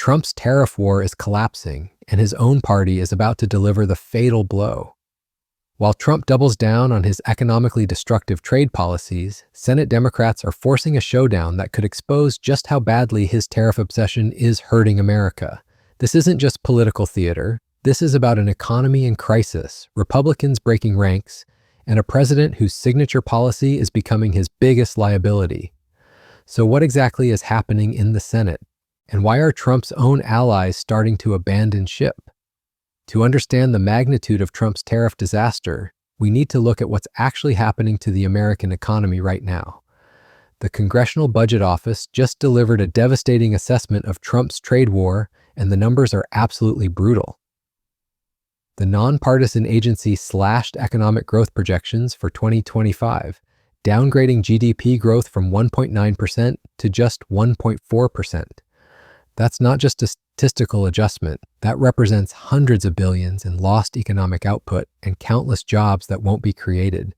Trump's tariff war is collapsing, and his own party is about to deliver the fatal blow. While Trump doubles down on his economically destructive trade policies, Senate Democrats are forcing a showdown that could expose just how badly his tariff obsession is hurting America. This isn't just political theater. This is about an economy in crisis, Republicans breaking ranks, and a president whose signature policy is becoming his biggest liability. So what exactly is happening in the Senate? And why are Trump's own allies starting to abandon ship? To understand the magnitude of Trump's tariff disaster, we need to look at what's actually happening to the American economy right now. The Congressional Budget Office just delivered a devastating assessment of Trump's trade war, and the numbers are absolutely brutal. The nonpartisan agency slashed economic growth projections for 2025, downgrading GDP growth from 1.9% to just 1.4%. That's not just a statistical adjustment. That represents hundreds of billions in lost economic output and countless jobs that won't be created.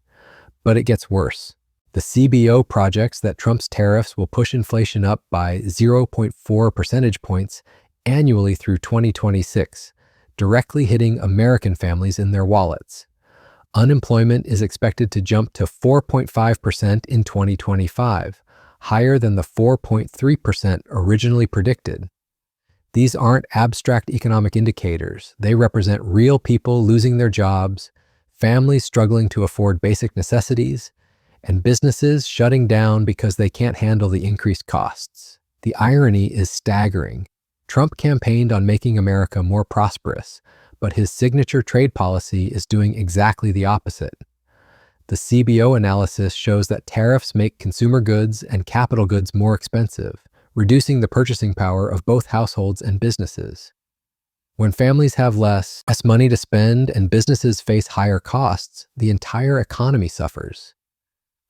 But it gets worse. The CBO projects that Trump's tariffs will push inflation up by 0.4 percentage points annually through 2026, directly hitting American families in their wallets. Unemployment is expected to jump to 4.5% in 2025, higher than the 4.3% originally predicted. These aren't abstract economic indicators. They represent real people losing their jobs, families struggling to afford basic necessities, and businesses shutting down because they can't handle the increased costs. The irony is staggering. Trump campaigned on making America more prosperous, but his signature trade policy is doing exactly the opposite. The CBO analysis shows that tariffs make consumer goods and capital goods more expensive, reducing the purchasing power of both households and businesses. When families have less money to spend and businesses face higher costs, the entire economy suffers.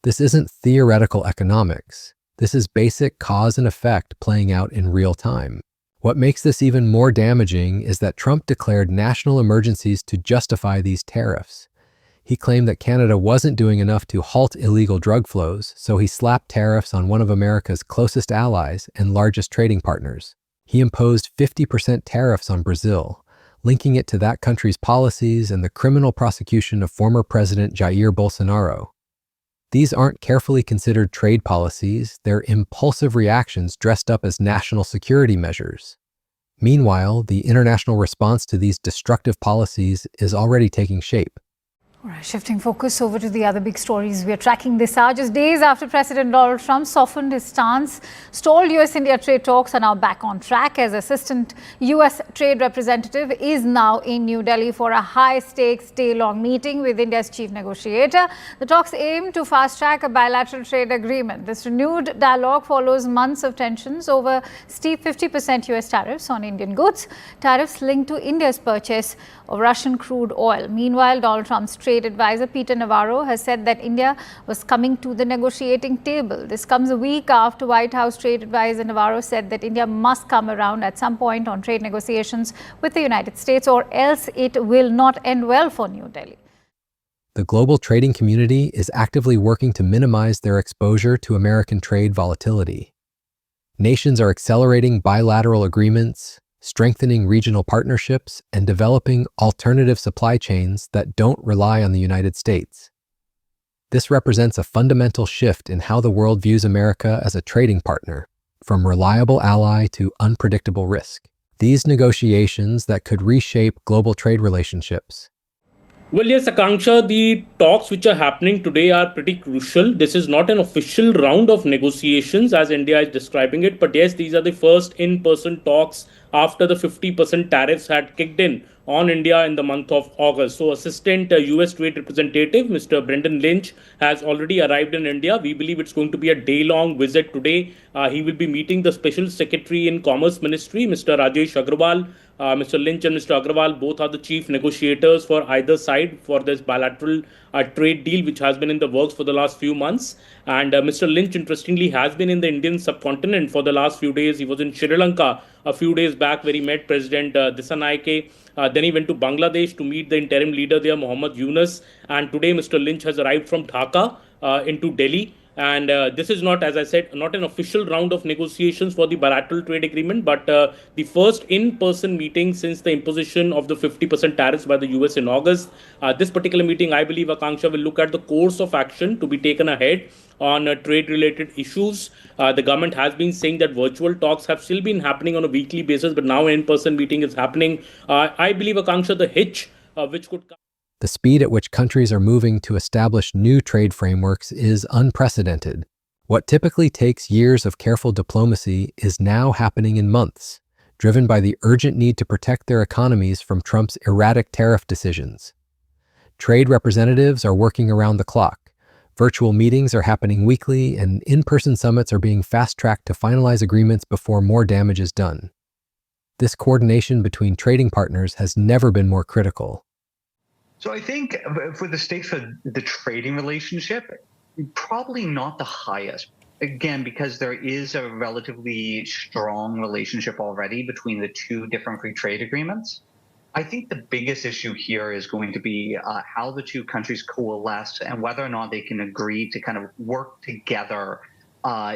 This isn't theoretical economics. This is basic cause and effect playing out in real time. What makes this even more damaging is that Trump declared national emergencies to justify these tariffs. He claimed that Canada wasn't doing enough to halt illegal drug flows, so he slapped tariffs on one of America's closest allies and largest trading partners. He imposed 50% tariffs on Brazil, linking it to that country's policies and the criminal prosecution of former President Jair Bolsonaro. These aren't carefully considered trade policies, they're impulsive reactions dressed up as national security measures. Meanwhile, the international response to these destructive policies is already taking shape. All right, shifting focus over to the other big stories we are tracking this hour. Just days after President Donald Trump softened his stance, stalled U.S. India trade talks are now back on track as Assistant U.S. Trade Representative is now in New Delhi for a high-stakes day-long meeting with India's chief negotiator. The talks aim to fast-track a bilateral trade agreement. This renewed dialogue follows months of tensions over steep 50% U.S. tariffs on Indian goods, tariffs linked to India's purchase of Russian crude oil. Meanwhile, Donald Trump's trade advisor Peter Navarro has said that India was coming to the negotiating table. This comes a week after White House trade advisor Navarro said that India must come around at some point on trade negotiations with the United States, or else it will not end well for New Delhi. The global trading community is actively working to minimize their exposure to American trade volatility. Nations are accelerating bilateral agreements, strengthening regional partnerships, and developing alternative supply chains that don't rely on the United States. This represents a fundamental shift in how the world views America as a trading partner, from reliable ally to unpredictable risk. These negotiations that could reshape global trade relationships. Well, yes, Akanksha, the talks which are happening today are pretty crucial. This is not an official round of negotiations as India is describing it, but yes, these are the first in-person talks after the 50% tariffs had kicked in on India in the month of August. So Assistant U.S. Trade Representative Mr. Brendan Lynch has already arrived in India. We believe it's going to be a day-long visit today. He will be meeting the Special Secretary in Commerce Ministry, Mr. Rajesh Agrawal. Mr. Lynch and Mr. Agrawal both are the chief negotiators for either side for this bilateral trade deal which has been in the works for the last few months. And Mr. Lynch, interestingly, has been in the Indian subcontinent for the last few days. He was in Sri Lanka a few days back where he met President Dissanayake. Then he went to Bangladesh to meet the interim leader there, Mohammad Yunus. And today Mr. Lynch has arrived from Dhaka into Delhi. And this is not, as I said, not an official round of negotiations for the bilateral trade agreement, but the first in-person meeting since the imposition of the 50% tariffs by the US in August. This particular meeting, I believe, Akanksha, will look at the course of action to be taken ahead on trade-related issues. The government has been saying that virtual talks have still been happening on a weekly basis, but now an in-person meeting is happening. I believe, Akanksha, the hitch which could come. The speed at which countries are moving to establish new trade frameworks is unprecedented. What typically takes years of careful diplomacy is now happening in months, driven by the urgent need to protect their economies from Trump's erratic tariff decisions. Trade representatives are working around the clock. Virtual meetings are happening weekly, and in-person summits are being fast-tracked to finalize agreements before more damage is done. This coordination between trading partners has never been more critical. So I think for the stakes for the trading relationship, probably not the highest. Again, because there is a relatively strong relationship already between the two different free trade agreements. I think the biggest issue here is going to be how the two countries coalesce and whether or not they can agree to kind of work together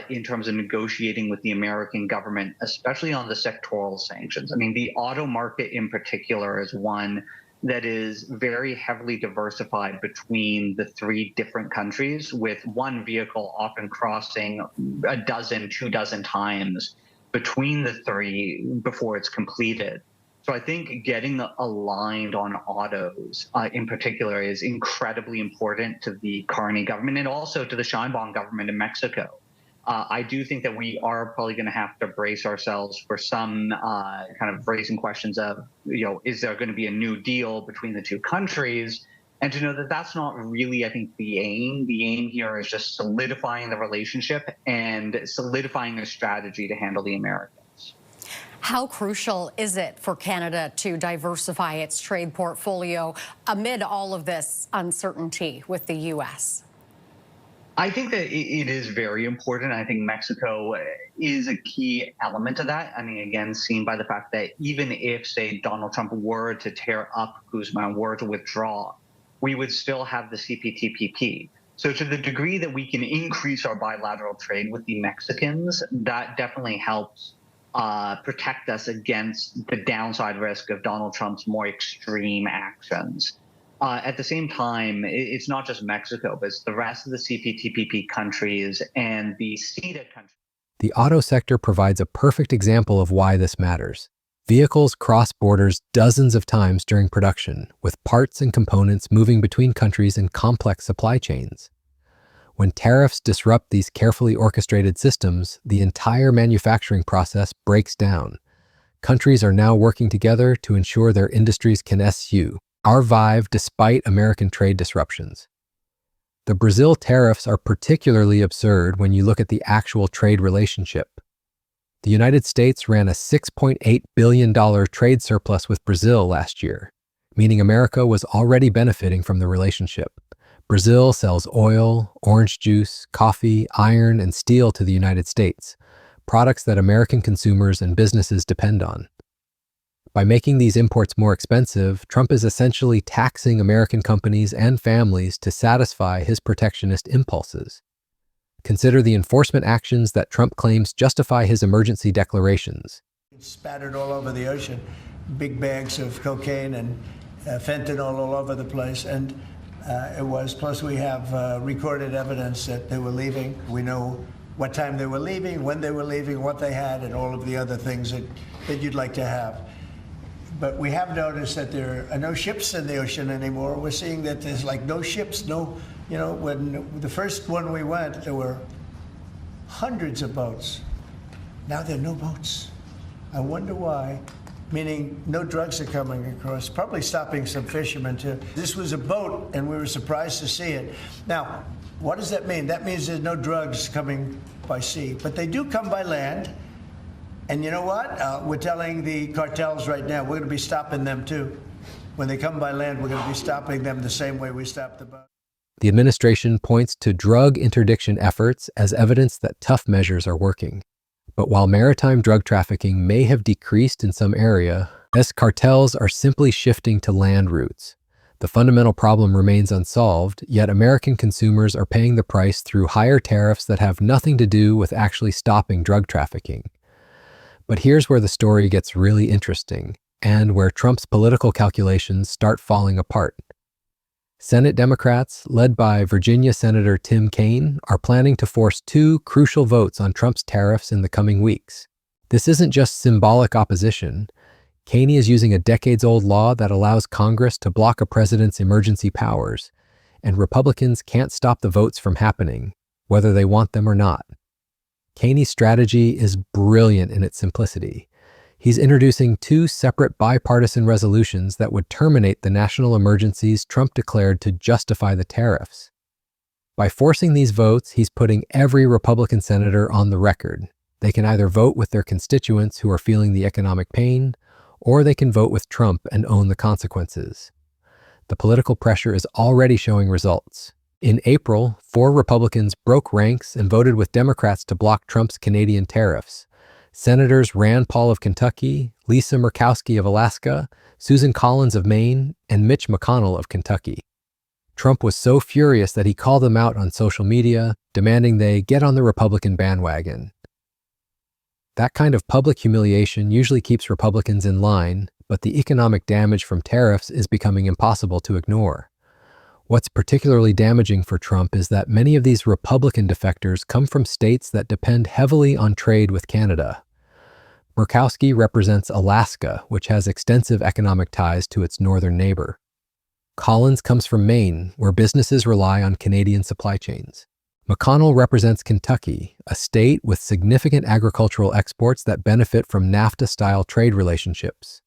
in terms of negotiating with the American government, especially on the sectoral sanctions. I mean, the auto market in particular is one that is very heavily diversified between the three different countries, with one vehicle often crossing a dozen, 24 times between the three before it's completed. So I think getting aligned on autos in particular is incredibly important to the Carney government and also to the Sheinbaum government in Mexico. I do think that we are probably going to have to brace ourselves for some kind of raising questions of, is there going to be a new deal between the two countries? And to know that that's not really, I think, the aim. The aim here is just solidifying the relationship and solidifying a strategy to handle the Americans. How crucial is it for Canada to diversify its trade portfolio amid all of this uncertainty with the U.S.? I think that it is very important. I think Mexico is a key element of that. I mean, again, seen by the fact that even if, say, Donald Trump were to tear up Guzman, were to withdraw, we would still have the CPTPP. So to the degree that we can increase our bilateral trade with the Mexicans, that definitely helps protect us against the downside risk of Donald Trump's more extreme actions. At the same time, it's not just Mexico, but it's the rest of the CPTPP countries and the CETA countries. The auto sector provides a perfect example of why this matters. Vehicles cross borders dozens of times during production, with parts and components moving between countries in complex supply chains. When tariffs disrupt these carefully orchestrated systems, the entire manufacturing process breaks down. Countries are now working together to ensure their industries can survive despite American trade disruptions. The Brazil tariffs are particularly absurd when you look at the actual trade relationship. The United States ran a $6.8 billion trade surplus with Brazil last year, meaning America was already benefiting from the relationship. Brazil sells oil, orange juice, coffee, iron, and steel to the United States, products that American consumers and businesses depend on. By making these imports more expensive, Trump is essentially taxing American companies and families to satisfy his protectionist impulses. Consider the enforcement actions that Trump claims justify his emergency declarations. It's spattered all over the ocean, big bags of cocaine and fentanyl all over the place, and plus we have recorded evidence that they were leaving. We know what time they were leaving, when they were leaving, what they had, and all of the other things that you'd like to have. But we have noticed that there are no ships in the ocean anymore. We're seeing that there's like no ships, when the first one we went, there were hundreds of boats. Now there are no boats. I wonder why, meaning no drugs are coming across, probably stopping some fishermen too. This was a boat and we were surprised to see it. Now, what does that mean? That means there's no drugs coming by sea, but they do come by land. And you know what? We're telling the cartels right now, we're going to be stopping them too. When they come by land, we're going to be stopping them the same way we stopped the boat. The administration points to drug interdiction efforts as evidence that tough measures are working. But while maritime drug trafficking may have decreased in some area, cartels are simply shifting to land routes. The fundamental problem remains unsolved, yet American consumers are paying the price through higher tariffs that have nothing to do with actually stopping drug trafficking. But here's where the story gets really interesting, and where Trump's political calculations start falling apart. Senate Democrats, led by Virginia Senator Tim Kaine, are planning to force two crucial votes on Trump's tariffs in the coming weeks. This isn't just symbolic opposition. Kaine is using a decades-old law that allows Congress to block a president's emergency powers, and Republicans can't stop the votes from happening, whether they want them or not. Kaine's strategy is brilliant in its simplicity. He's introducing two separate bipartisan resolutions that would terminate the national emergencies Trump declared to justify the tariffs. By forcing these votes, he's putting every Republican senator on the record. They can either vote with their constituents who are feeling the economic pain, or they can vote with Trump and own the consequences. The political pressure is already showing results. In April, 4 Republicans broke ranks and voted with Democrats to block Trump's Canadian tariffs. Senators Rand Paul of Kentucky, Lisa Murkowski of Alaska, Susan Collins of Maine, and Mitch McConnell of Kentucky. Trump was so furious that he called them out on social media, demanding they get on the Republican bandwagon. That kind of public humiliation usually keeps Republicans in line, but the economic damage from tariffs is becoming impossible to ignore. What's particularly damaging for Trump is that many of these Republican defectors come from states that depend heavily on trade with Canada. Murkowski represents Alaska, which has extensive economic ties to its northern neighbor. Collins comes from Maine, where businesses rely on Canadian supply chains. McConnell represents Kentucky, a state with significant agricultural exports that benefit from NAFTA-style trade relationships.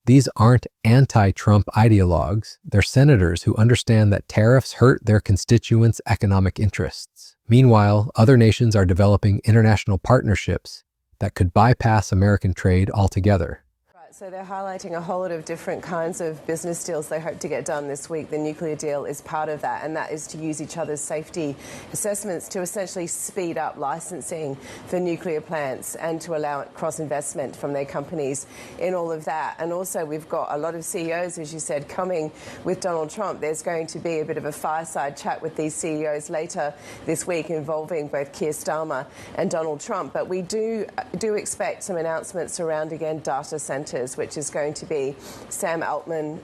These aren't anti-Trump ideologues, they're senators who understand that tariffs hurt their constituents' economic interests. Meanwhile, other nations are developing international partnerships that could bypass American trade altogether. So they're highlighting a whole lot of different kinds of business deals they hope to get done this week. The nuclear deal is part of that, and that is to use each other's safety assessments to essentially speed up licensing for nuclear plants and to allow cross-investment from their companies in all of that. And also we've got a lot of CEOs, as you said, coming with Donald Trump. There's going to be a bit of a fireside chat with these CEOs later this week involving both Keir Starmer and Donald Trump. But we do expect some announcements around, again, data centers, which is going to be Sam Altman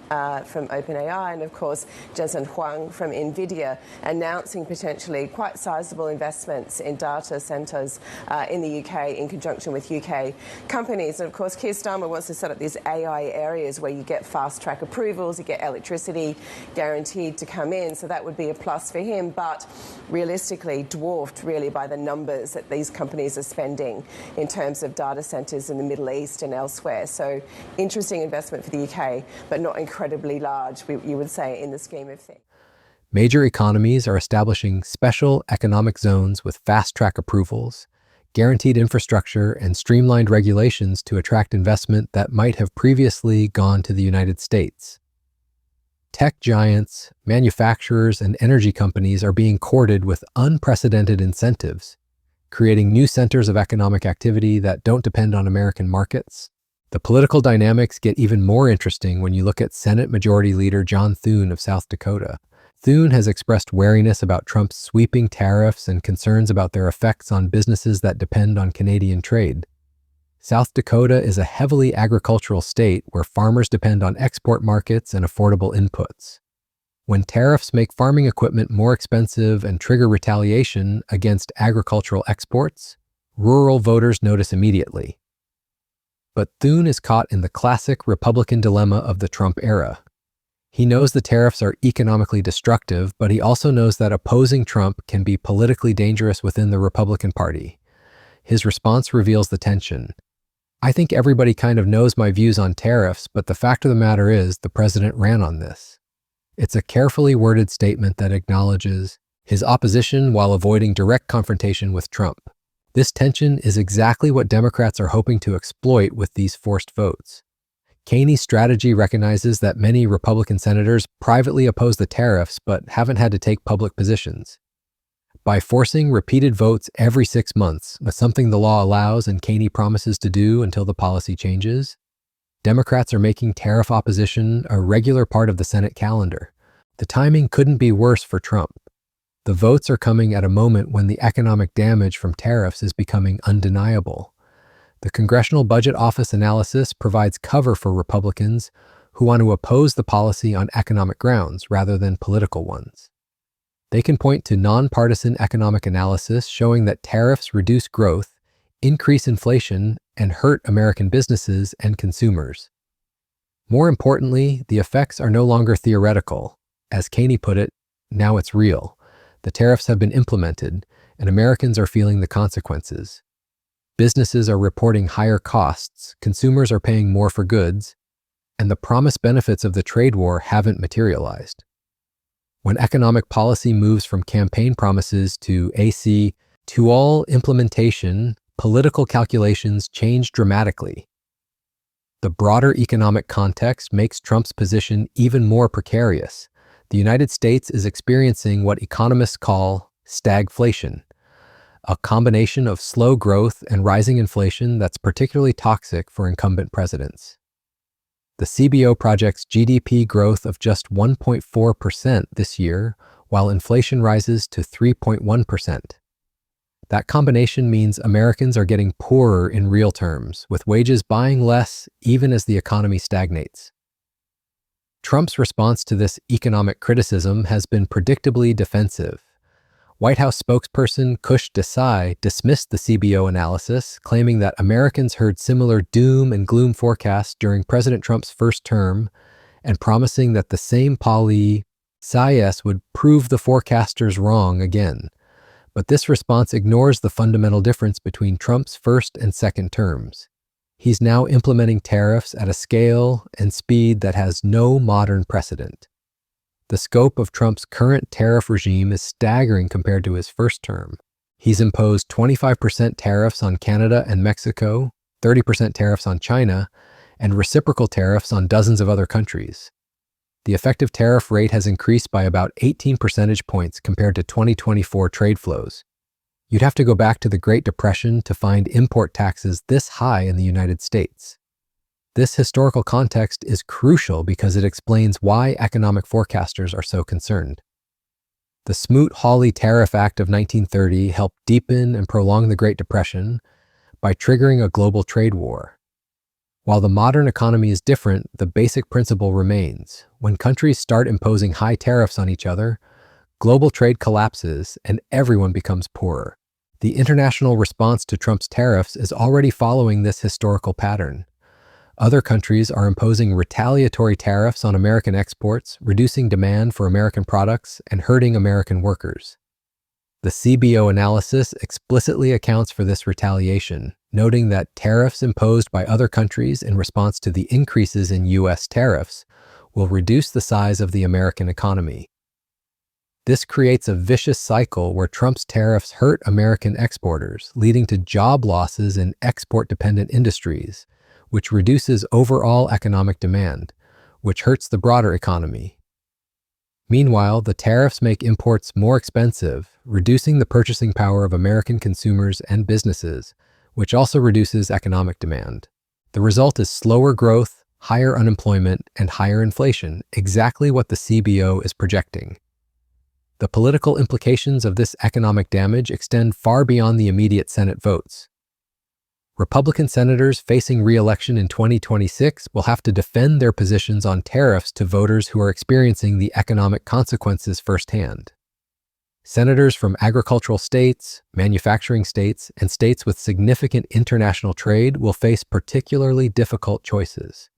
from OpenAI and, of course, Jensen Huang from NVIDIA announcing potentially quite sizable investments in data centres in the UK in conjunction with UK companies. And, of course, Keir Starmer wants to set up these AI areas where you get fast-track approvals, you get electricity guaranteed to come in, so that would be a plus for him, but realistically dwarfed really by the numbers that these companies are spending in terms of data centres in the Middle East and elsewhere. So interesting investment for the UK, but not incredibly large, you would say, in the scheme of things. Major economies are establishing special economic zones with fast-track approvals, guaranteed infrastructure, and streamlined regulations to attract investment that might have previously gone to the United States. Tech giants, manufacturers, and energy companies are being courted with unprecedented incentives, creating new centers of economic activity that don't depend on American markets. The political dynamics get even more interesting when you look at Senate Majority Leader John Thune of South Dakota. Thune has expressed wariness about Trump's sweeping tariffs and concerns about their effects on businesses that depend on Canadian trade. South Dakota is a heavily agricultural state where farmers depend on export markets and affordable inputs. When tariffs make farming equipment more expensive and trigger retaliation against agricultural exports, rural voters notice immediately. But Thune is caught in the classic Republican dilemma of the Trump era. He knows the tariffs are economically destructive, but he also knows that opposing Trump can be politically dangerous within the Republican Party. His response reveals the tension. I think everybody kind of knows my views on tariffs, but the fact of the matter is the president ran on this. It's a carefully worded statement that acknowledges his opposition while avoiding direct confrontation with Trump. This tension is exactly what Democrats are hoping to exploit with these forced votes. Kaine's strategy recognizes that many Republican senators privately oppose the tariffs but haven't had to take public positions. By forcing repeated votes every 6 months, something the law allows and Kaine promises to do until the policy changes, Democrats are making tariff opposition a regular part of the Senate calendar. The timing couldn't be worse for Trump. The votes are coming at a moment when the economic damage from tariffs is becoming undeniable. The Congressional Budget Office analysis provides cover for Republicans who want to oppose the policy on economic grounds rather than political ones. They can point to nonpartisan economic analysis showing that tariffs reduce growth, increase inflation, and hurt American businesses and consumers. More importantly, the effects are no longer theoretical. As Caney put it, now it's real. The tariffs have been implemented, and Americans are feeling the consequences. Businesses are reporting higher costs, consumers are paying more for goods, and the promised benefits of the trade war haven't materialized. When economic policy moves from campaign promises to AC to all implementation, political calculations change dramatically. The broader economic context makes Trump's position even more precarious. The United States is experiencing what economists call stagflation, a combination of slow growth and rising inflation that's particularly toxic for incumbent presidents. The CBO projects GDP growth of just 1.4% this year, while inflation rises to 3.1%. That combination means Americans are getting poorer in real terms, with wages buying less even as the economy stagnates. Trump's response to this economic criticism has been predictably defensive. White House spokesperson Kush Desai dismissed the CBO analysis, claiming that Americans heard similar doom and gloom forecasts during President Trump's first term, and promising that the same poli-science would prove the forecasters wrong again. But this response ignores the fundamental difference between Trump's first and second terms. He's now implementing tariffs at a scale and speed that has no modern precedent. The scope of Trump's current tariff regime is staggering compared to his first term. He's imposed 25% tariffs on Canada and Mexico, 30% tariffs on China, and reciprocal tariffs on dozens of other countries. The effective tariff rate has increased by about 18 percentage points compared to 2024 trade flows. You'd have to go back to the Great Depression to find import taxes this high in the United States. This historical context is crucial because it explains why economic forecasters are so concerned. The Smoot-Hawley Tariff Act of 1930 helped deepen and prolong the Great Depression by triggering a global trade war. While the modern economy is different, the basic principle remains. When countries start imposing high tariffs on each other, global trade collapses and everyone becomes poorer. The international response to Trump's tariffs is already following this historical pattern. Other countries are imposing retaliatory tariffs on American exports, reducing demand for American products and hurting American workers. The CBO analysis explicitly accounts for this retaliation, noting that tariffs imposed by other countries in response to the increases in U.S. tariffs will reduce the size of the American economy. This creates a vicious cycle where Trump's tariffs hurt American exporters, leading to job losses in export-dependent industries, which reduces overall economic demand, which hurts the broader economy. Meanwhile, the tariffs make imports more expensive, reducing the purchasing power of American consumers and businesses, which also reduces economic demand. The result is slower growth, higher unemployment, and higher inflation, exactly what the CBO is projecting. The political implications of this economic damage extend far beyond the immediate Senate votes. Republican senators facing re-election in 2026 will have to defend their positions on tariffs to voters who are experiencing the economic consequences firsthand. Senators from agricultural states, manufacturing states, and states with significant international trade will face particularly difficult choices.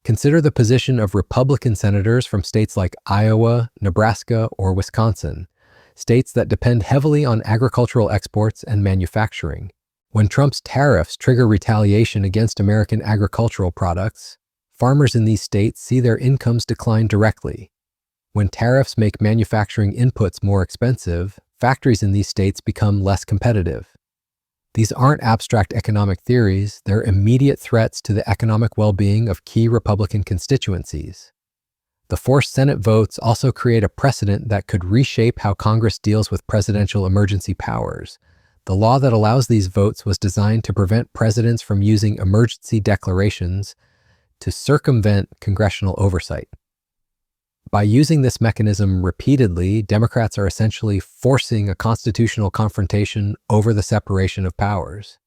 Consider the position of Republican senators from states like Iowa, Nebraska, or Wisconsin, states that depend heavily on agricultural exports and manufacturing. When Trump's tariffs trigger retaliation against American agricultural products, farmers in these states see their incomes decline directly. When tariffs make manufacturing inputs more expensive, factories in these states become less competitive. These aren't abstract economic theories, they're immediate threats to the economic well-being of key Republican constituencies. The forced Senate votes also create a precedent that could reshape how Congress deals with presidential emergency powers. The law that allows these votes was designed to prevent presidents from using emergency declarations to circumvent congressional oversight. By using this mechanism repeatedly, Democrats are essentially forcing a constitutional confrontation over the separation of powers.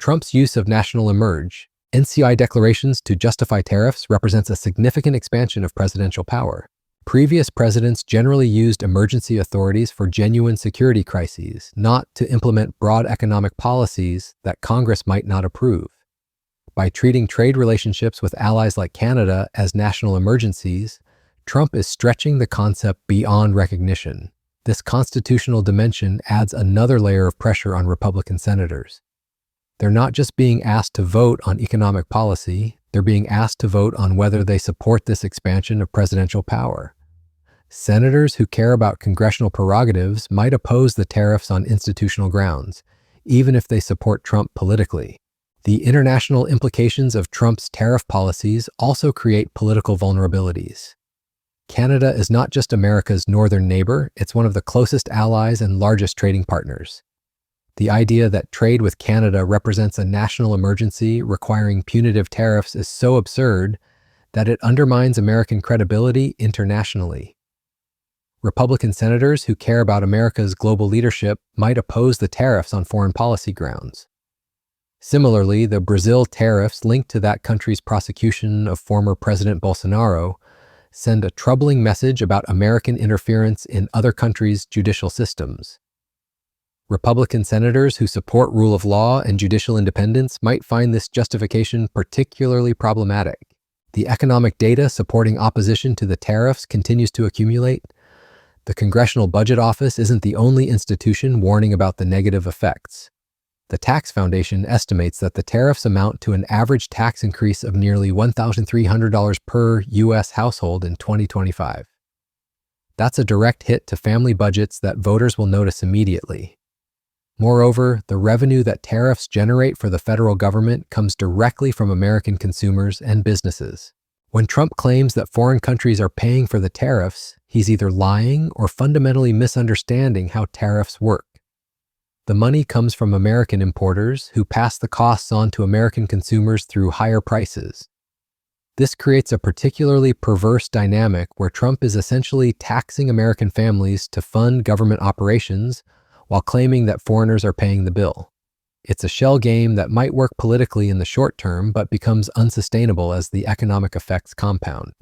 Trump's use of national emerge, NCI declarations to justify tariffs represents a significant expansion of presidential power. Previous presidents generally used emergency authorities for genuine security crises, not to implement broad economic policies that Congress might not approve. By treating trade relationships with allies like Canada as national emergencies, Trump is stretching the concept beyond recognition. This constitutional dimension adds another layer of pressure on Republican senators. They're not just being asked to vote on economic policy, they're being asked to vote on whether they support this expansion of presidential power. Senators who care about congressional prerogatives might oppose the tariffs on institutional grounds, even if they support Trump politically. The international implications of Trump's tariff policies also create political vulnerabilities. Canada is not just America's northern neighbor, it's one of the closest allies and largest trading partners. The idea that trade with Canada represents a national emergency requiring punitive tariffs is so absurd that it undermines American credibility internationally. Republican senators who care about America's global leadership might oppose the tariffs on foreign policy grounds. Similarly, the Brazil tariffs linked to that country's prosecution of former President Bolsonaro send a troubling message about American interference in other countries' judicial systems. Republican senators who support rule of law and judicial independence might find this justification particularly problematic. The economic data supporting opposition to the tariffs continues to accumulate. The Congressional Budget Office isn't the only institution warning about the negative effects. The Tax Foundation estimates that the tariffs amount to an average tax increase of nearly $1,300 per U.S. household in 2025. That's a direct hit to family budgets that voters will notice immediately. Moreover, the revenue that tariffs generate for the federal government comes directly from American consumers and businesses. When Trump claims that foreign countries are paying for the tariffs, he's either lying or fundamentally misunderstanding how tariffs work. The money comes from American importers who pass the costs on to American consumers through higher prices. This creates a particularly perverse dynamic where Trump is essentially taxing American families to fund government operations while claiming that foreigners are paying the bill. It's a shell game that might work politically in the short term but becomes unsustainable as the economic effects compound.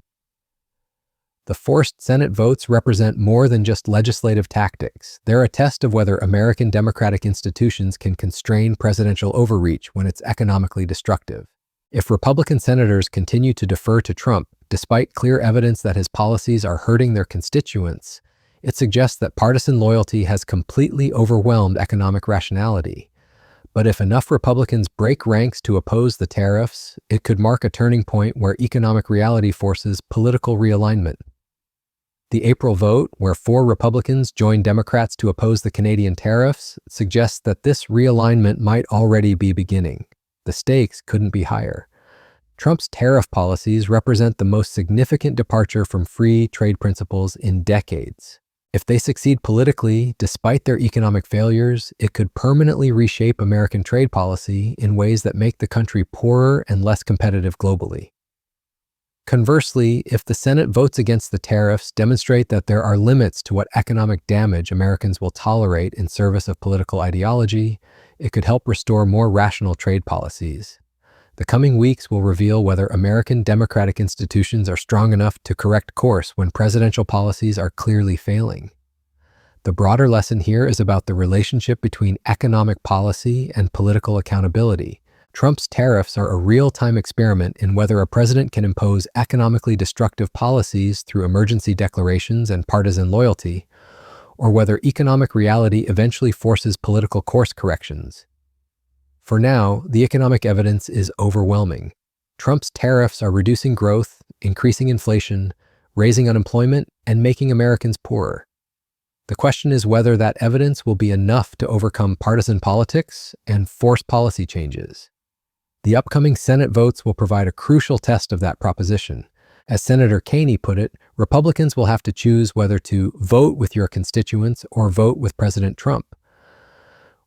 The forced Senate votes represent more than just legislative tactics. They're a test of whether American democratic institutions can constrain presidential overreach when it's economically destructive. If Republican senators continue to defer to Trump, despite clear evidence that his policies are hurting their constituents, it suggests that partisan loyalty has completely overwhelmed economic rationality. But if enough Republicans break ranks to oppose the tariffs, it could mark a turning point where economic reality forces political realignment. The April vote, where 4 Republicans joined Democrats to oppose the Canadian tariffs, suggests that this realignment might already be beginning. The stakes couldn't be higher. Trump's tariff policies represent the most significant departure from free trade principles in decades. If they succeed politically, despite their economic failures, it could permanently reshape American trade policy in ways that make the country poorer and less competitive globally. Conversely, if the Senate votes against the tariffs demonstrate that there are limits to what economic damage Americans will tolerate in service of political ideology, it could help restore more rational trade policies. The coming weeks will reveal whether American democratic institutions are strong enough to correct course when presidential policies are clearly failing. The broader lesson here is about the relationship between economic policy and political accountability. Trump's tariffs are a real-time experiment in whether a president can impose economically destructive policies through emergency declarations and partisan loyalty, or whether economic reality eventually forces political course corrections. For now, the economic evidence is overwhelming. Trump's tariffs are reducing growth, increasing inflation, raising unemployment, and making Americans poorer. The question is whether that evidence will be enough to overcome partisan politics and force policy changes. The upcoming Senate votes will provide a crucial test of that proposition. As Senator Caney put it, Republicans will have to choose whether to vote with your constituents or vote with President Trump.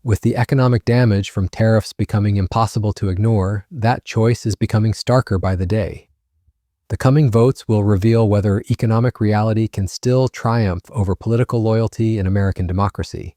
With the economic damage from tariffs becoming impossible to ignore, that choice is becoming starker by the day. The coming votes will reveal whether economic reality can still triumph over political loyalty in American democracy.